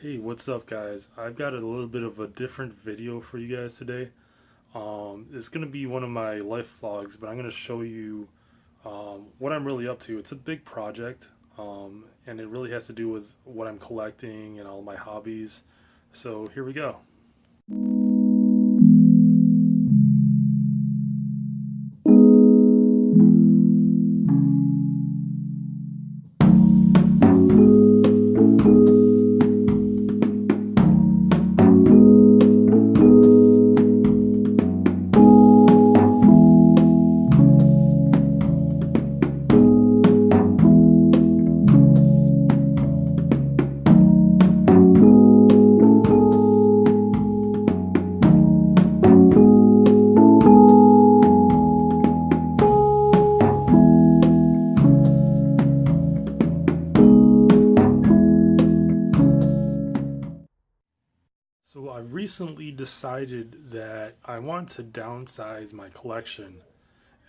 Hey, what's up, guys? I've got a little bit of a different video for you guys today. It's gonna be one of my life vlogs, but I'm gonna show you what I'm really up to. It's a big project, and it really has to do with what I'm collecting and all my hobbies. So here we go. So I recently decided that I want to downsize my collection,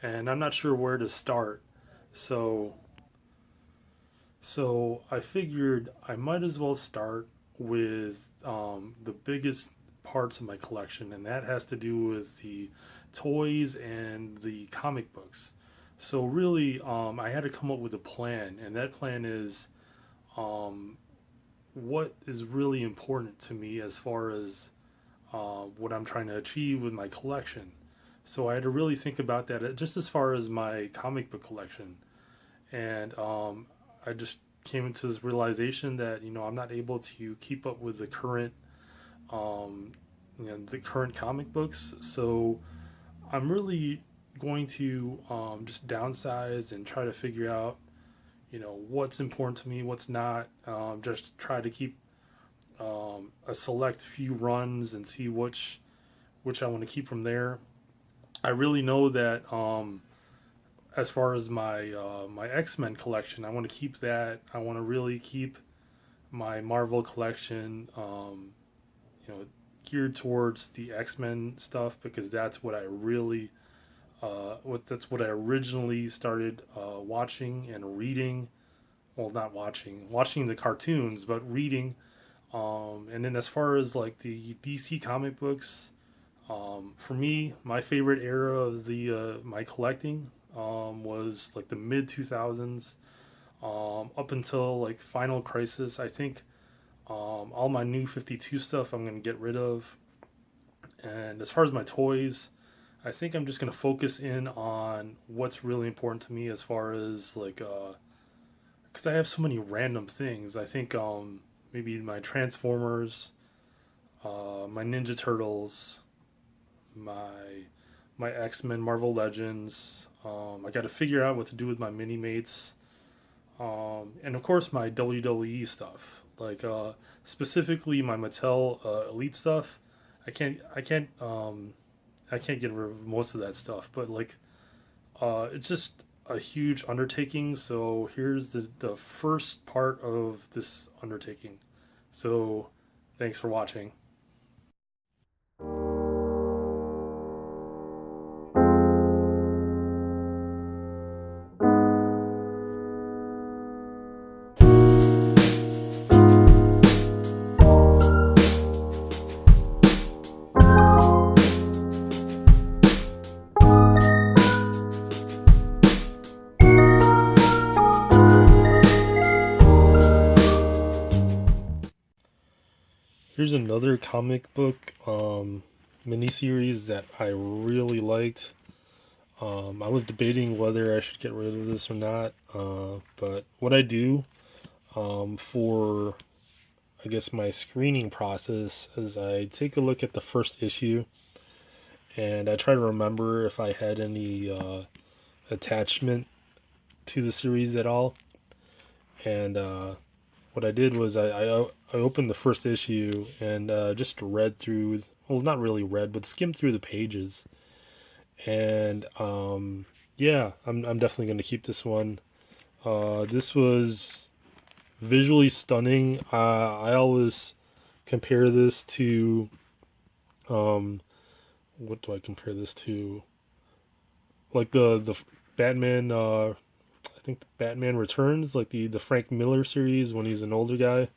and I'm not sure where to start. So So I figured I might as well start with the biggest parts of my collection, and that has to do with the toys and the comic books. So really, I had to come up with a plan, and that plan is um, what is really important to me as far as what I'm trying to achieve with my collection. So I had to really think about that, just as far as my comic book collection, and I just came into this realization that I'm not able to keep up with the current um, the current comic books. So I'm really going to just downsize and try to figure out what's important to me, what's not. Just try to keep a select few runs and see which I want to keep from there. I really know that as far as my X-Men collection, I want to keep that. I want to really keep my Marvel collection, you know, geared towards the X-Men stuff because that's what I really, that's what I originally started watching and reading. Well, not watching the cartoons, but reading. And then as far as like the DC comic books, for me, my favorite era of the my collecting was like the mid 2000s up until like Final Crisis. I think all my new 52 stuff I'm gonna get rid of. And as far as my toys, I think I'm just gonna focus in on what's really important to me as far as like because I have so many random things. I think maybe my Transformers, my Ninja Turtles, my my X-Men Marvel Legends. I got to figure out what to do with my mini mates, and of course my WWE stuff, like specifically my Mattel Elite stuff. I can't I can't I can't get rid of most of that stuff, but like it's just a huge undertaking. So here's the first part of this undertaking. So thanks for watching. Here's another comic book miniseries that I really liked. I was debating whether I should get rid of this or not, but what I do for, I guess, my screening process is I take a look at the first issue and I try to remember if I had any attachment to the series at all. And what I did was I opened the first issue and just read through, well, not really read, but skimmed through the pages. And yeah, I'm definitely going to keep this one. This was visually stunning. I always compare this to what do I compare this to? Like the Batman. I think the Batman Returns, like the Frank Miller series when he's an older guy.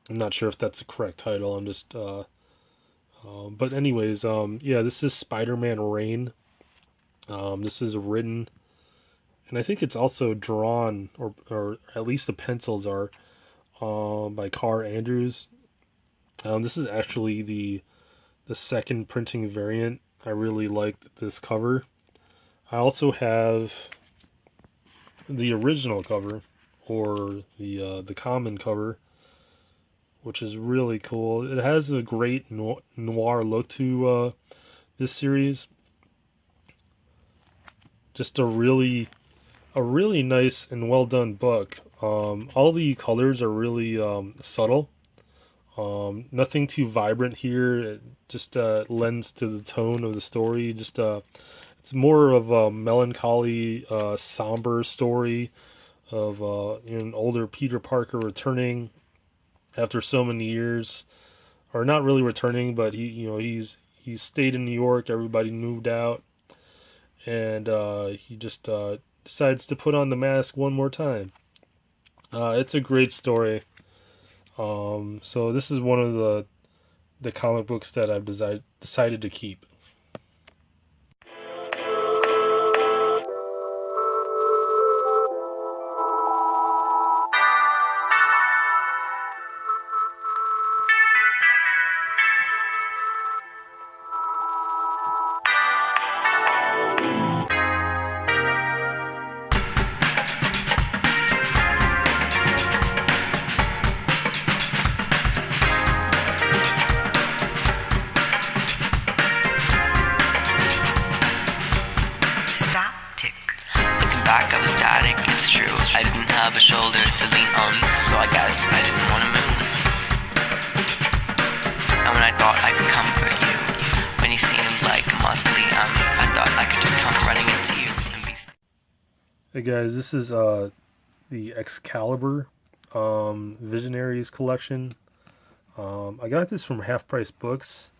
I'm not sure if that's the correct title. I'm just, but anyways, yeah, this is Spider-Man Reign. This is written, and I think it's also drawn, or at least the pencils are, by Carr Andrews. This is actually the second printing variant. I really liked this cover. I also have the original cover, or the common cover, which is really cool. It has a great noir look to this series. Just a really nice and well done book. All the colors are really subtle. Nothing too vibrant here. It just lends to the tone of the story. Just it's more of a melancholy, somber story of an older Peter Parker returning after so many years, or not really returning, but he's stayed in New York. Everybody moved out, and he just decides to put on the mask one more time. It's a great story. So this is one of the comic books that I've decided to keep. Stop, tick. Looking back, I was static, it's true. I didn't have a shoulder to lean on, so I guess I didn't want to move. And when I thought I could comfort you, when you seemed like a mausoleum, I thought I could just come running into you and be. Hey guys, this is the Excalibur Visionaries collection. I got this from Half Price Books.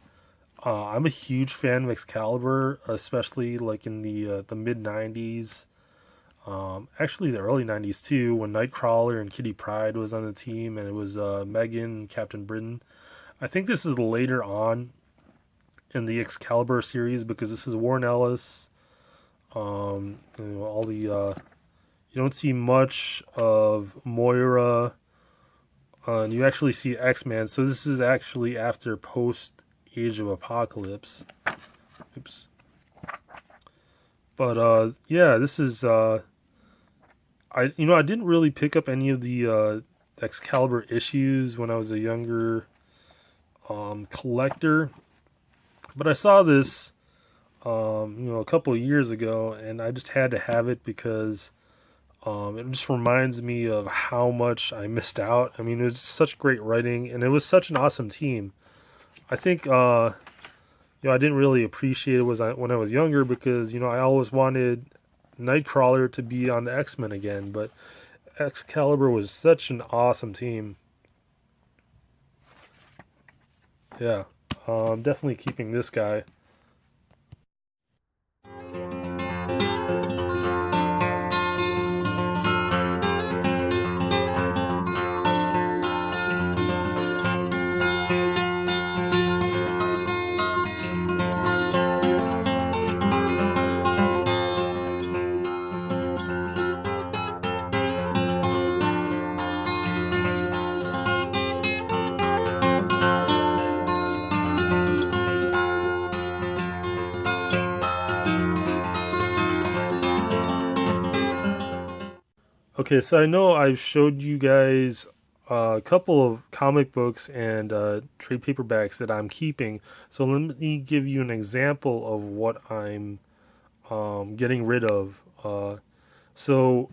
I'm a huge fan of Excalibur, especially like in the mid '90s. Actually, the early '90s too, when Nightcrawler and Kitty Pryde was on the team, and it was Megan and Captain Britain. I think this is later on in the Excalibur series because this is Warren Ellis. All the you don't see much of Moira, and you actually see X-Men. So this is actually after post Age of Apocalypse. Oops. But yeah, this is I didn't really pick up any of the Excalibur issues when I was a younger collector, but I saw this a couple of years ago, and I just had to have it because it just reminds me of how much I missed out. I mean, it was such great writing, and it was such an awesome team. I think I didn't really appreciate it when I was younger because I always wanted Nightcrawler to be on the X-Men again, but Excalibur was such an awesome team. Yeah, I'm definitely keeping this guy. Okay, so I know I've showed you guys a couple of comic books and trade paperbacks that I'm keeping. So let me give you an example of what I'm getting rid of. So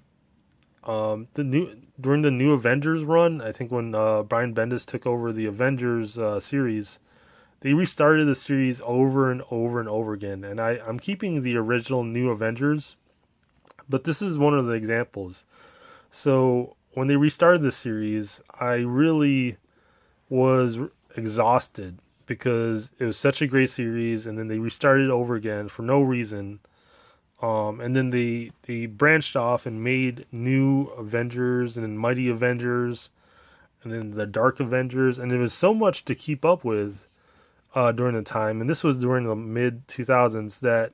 during the New Avengers run, I think when Brian Bendis took over the Avengers series, they restarted the series over and over and over again. And I'm keeping the original New Avengers, but this is one of the examples. So when they restarted the series, I really was exhausted because it was such a great series, and then they restarted it over again for no reason. And then they branched off and made new Avengers and Mighty Avengers, and then the Dark Avengers, and there was so much to keep up with during the time, and this was during the mid 2000s that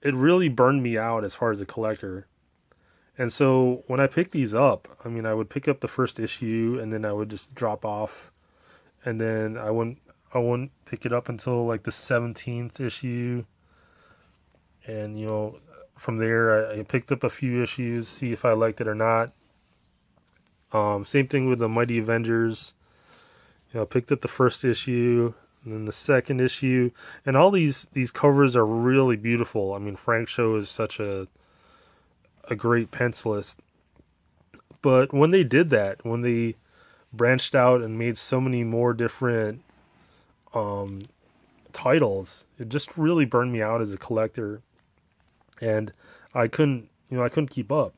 it really burned me out as far as a collector. And so when I picked these up, I mean, I would pick up the first issue and then I would just drop off, and then I wouldn't pick it up until like the 17th issue, and from there I picked up a few issues, see if I liked it or not. Same thing with the Mighty Avengers. Picked up the first issue, and then the second issue, and all these covers are really beautiful. I mean, Frank Cho is such a great pencilist. But when they did that, when they branched out and made so many more different titles, it just really burned me out as a collector, and I couldn't keep up.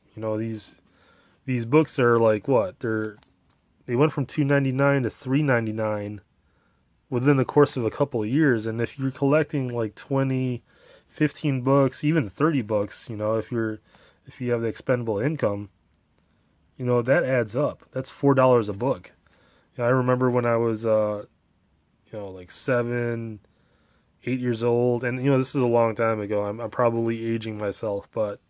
These books are like what? They went from $2.99 to $3.99 within the course of a couple of years, and if you're collecting like 20, 15 books, even 30 books, if you have the expendable income, that adds up. That's $4 a book. I remember when I was like 7, 8 years old, and this is a long time ago. I'm probably aging myself, but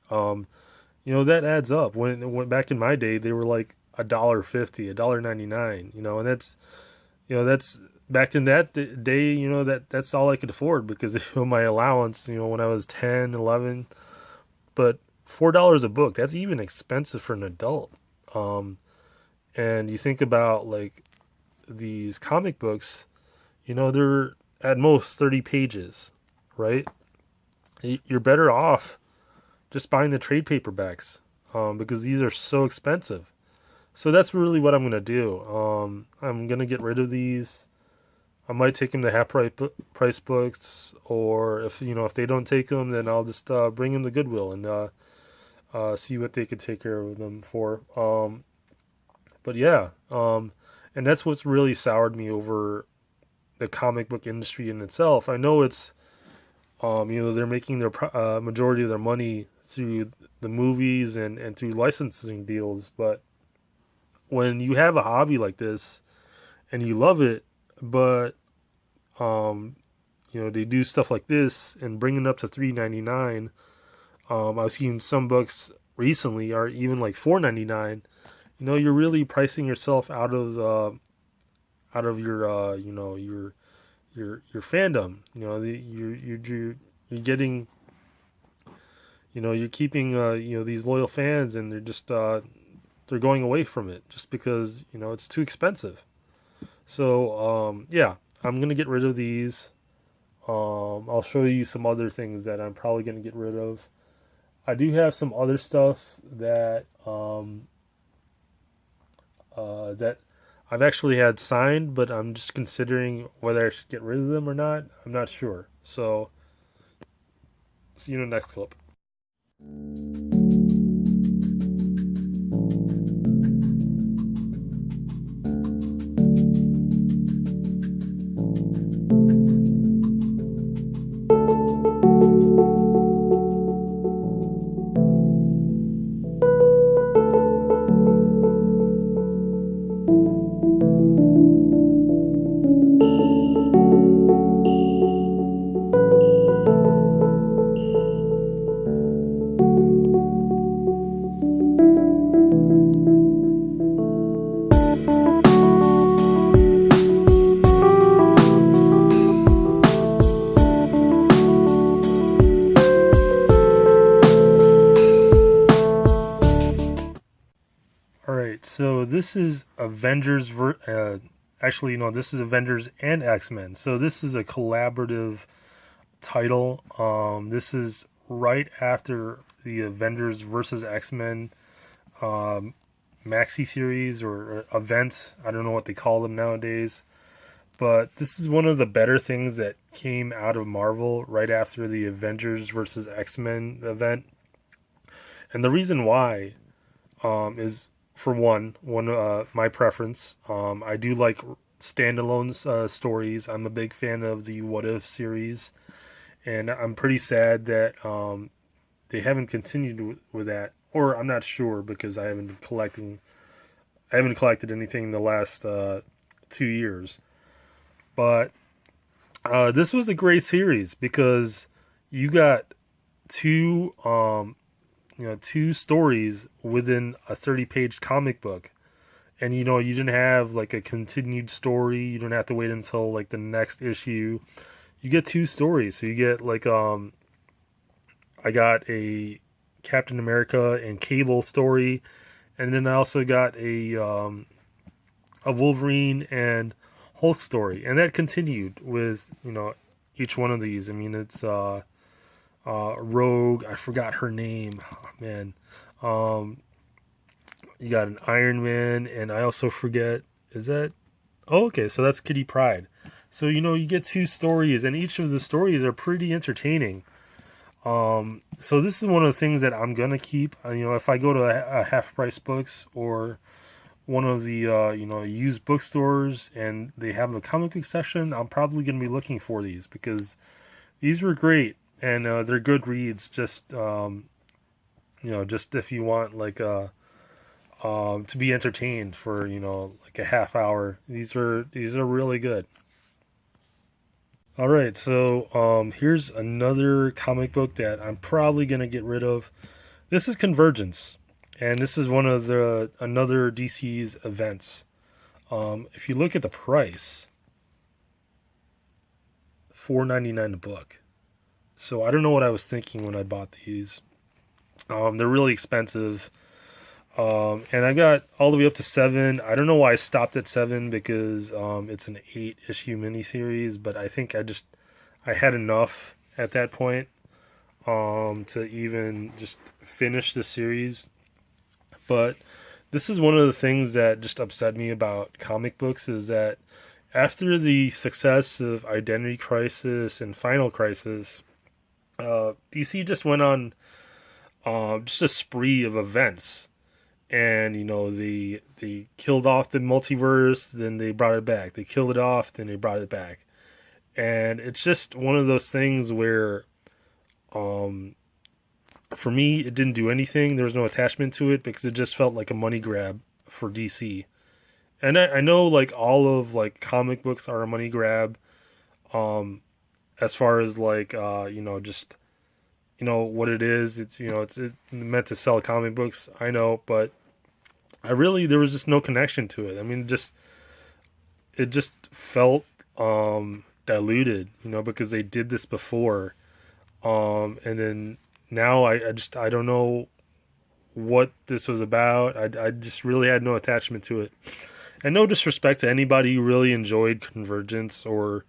that adds up. When back in my day, they were like $1.50, $1.99, and that's back in that day. That's all I could afford because of my allowance. When I was 10, 11, but $4 a book, that's even expensive for an adult. And you think about like these comic books, they're at most 30 pages, right? You're better off just buying the trade paperbacks, because these are so expensive. So that's really what I'm going to do. I'm going to get rid of these. I might take them to half price books, or if they don't take them, then I'll just bring them to Goodwill and see what they could take care of them for. But yeah, and that's what's really soured me over the comic book industry in itself. I know it's, they're making their majority of their money through the movies and through licensing deals, but when you have a hobby like this and you love it, but they do stuff like this and bring it up to $3.99. I've seen some books recently are even like $4.99. You're really pricing yourself out of your your fandom. You're getting, you're keeping these loyal fans, and they're just they're going away from it just because it's too expensive. So yeah, I'm gonna get rid of these. I'll show you some other things that I'm probably gonna get rid of. I do have some other stuff that that I've actually had signed, but I'm just considering whether I should get rid of them or not. I'm not sure. So see you in the next clip. So this is Avengers. Actually, no, this is Avengers and X-Men. So this is a collaborative title. This is right after the Avengers versus X-Men maxi series or event. I don't know what they call them nowadays. But this is one of the better things that came out of Marvel right after the Avengers versus X-Men event. And the reason why is, for one, my preference. I do like standalone stories. I'm a big fan of the What If series, and I'm pretty sad that they haven't continued with that or I'm not sure because I haven't been collecting. I haven't collected anything in the last 2 years. But this was a great series because you got two two stories within a 30-page comic book. And you didn't have like a continued story. You don't have to wait until like the next issue. You get two stories. So you get like I got a Captain America and Cable story, and then I also got a Wolverine and Hulk story, and that continued with each one of these. I mean, it's Rogue. I forgot her name. Oh, man. You got an Iron Man, and I also forget. Is that? Oh, okay. So that's Kitty Pryde. So you get two stories, and each of the stories are pretty entertaining. So this is one of the things that I'm gonna keep. If I go to a Half Price Books or one of the used bookstores and they have a comic book section, I'm probably gonna be looking for these because these were great and they're good reads. Just just if you want like to be entertained for like a half hour, these are really good. All right, so here's another comic book that I'm probably gonna get rid of. This is Convergence, and this is one of another DC's events. If you look at the price, $4.99 a book. So I don't know what I was thinking when I bought these. They're really expensive. And I got all the way up to 7. I don't know why I stopped at 7 because it's an 8-issue miniseries, but I think I had enough at that point to even just finish the series. But this is one of the things that just upset me about comic books is that after the success of Identity Crisis and Final Crisis, DC just went on just a spree of events. And they killed off the multiverse, then they brought it back. They killed it off, then they brought it back. And it's just one of those things where, for me, it didn't do anything. There was no attachment to it because it just felt like a money grab for DC. And I know like all of like comic books are a money grab, as far as like just what it is. It's it's meant to sell comic books. I know, but there was just no connection to it. I mean, it just felt diluted, because they did this before, and then now I don't know what this was about. I just really had no attachment to it, and no disrespect to anybody who really enjoyed Convergence or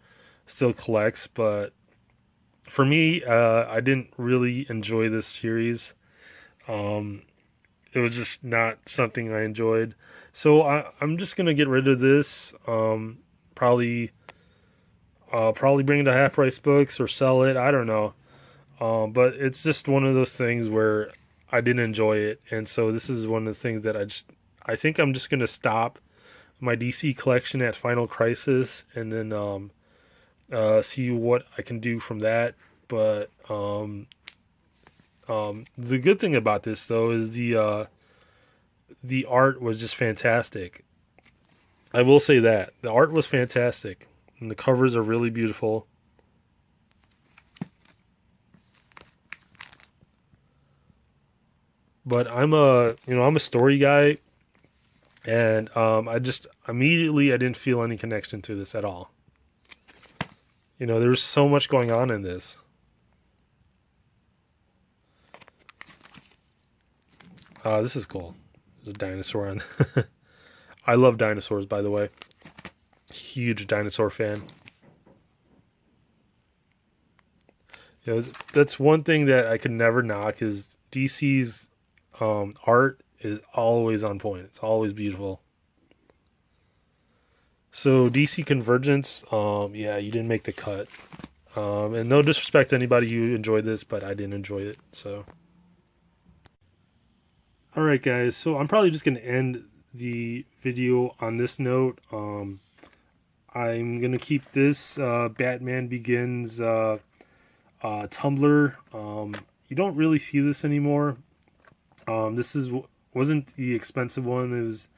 still collects, but for me, I didn't really enjoy this series. It was just not something I enjoyed. So I'm just gonna get rid of this. Probably bring it to Half Price Books or sell it. I don't know. But it's just one of those things where I didn't enjoy it, and so this is one of the things that I think I'm just gonna stop my DC collection at Final Crisis, and then see what I can do from that. But the good thing about this though is the art was just fantastic. I will say that the art was fantastic, and the covers are really beautiful. But I'm a story guy, and I just immediately I didn't feel any connection to this at all. There's so much going on in this. This is cool. There's a dinosaur on. I love dinosaurs, by the way. Huge dinosaur fan. That's one thing that I can never knock is DC's art is always on point. It's always beautiful. So DC Convergence, yeah, you didn't make the cut. And no disrespect to anybody who enjoyed this, but I didn't enjoy it. So, all right, guys. So I'm probably just gonna end the video on this note. I'm gonna keep this Batman Begins Tumblr. You don't really see this anymore. This wasn't the expensive one. It was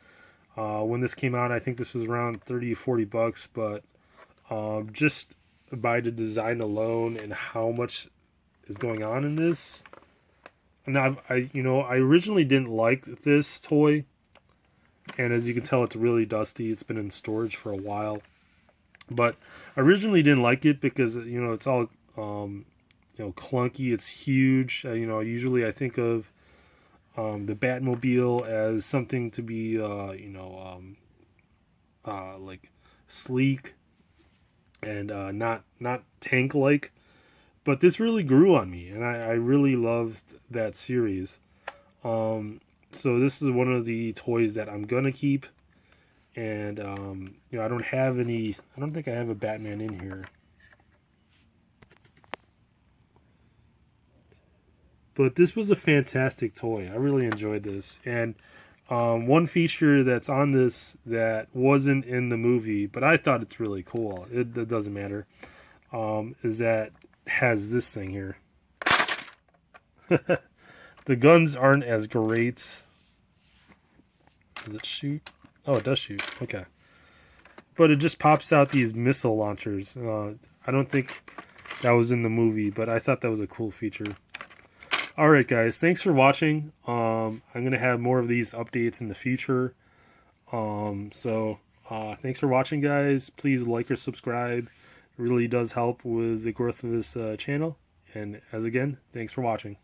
when this came out. I think this was around 30 or 40 bucks, but just by the design alone and how much is going on in this. And I originally didn't like this toy, and as you can tell, it's really dusty. It's been in storage for a while, but I originally didn't like it because it's all clunky. It's huge. Usually I think of the Batmobile as something to be like sleek and not tank like. But this really grew on me, and I really loved that series. So this is one of the toys that I'm gonna keep, and I don't have any. I don't think I have a Batman in here, but this was a fantastic toy. I really enjoyed this, and one feature that's on this that wasn't in the movie, but I thought it's really cool. It doesn't matter. Is that has this thing here. The guns aren't as great. Does it shoot? Oh, it does shoot. Okay. But it just pops out these missile launchers. I don't think that was in the movie, but I thought that was a cool feature. Alright guys, thanks for watching. I'm going to have more of these updates in the future. Thanks for watching guys. Please like or subscribe. It really does help with the growth of this channel. And as again, thanks for watching.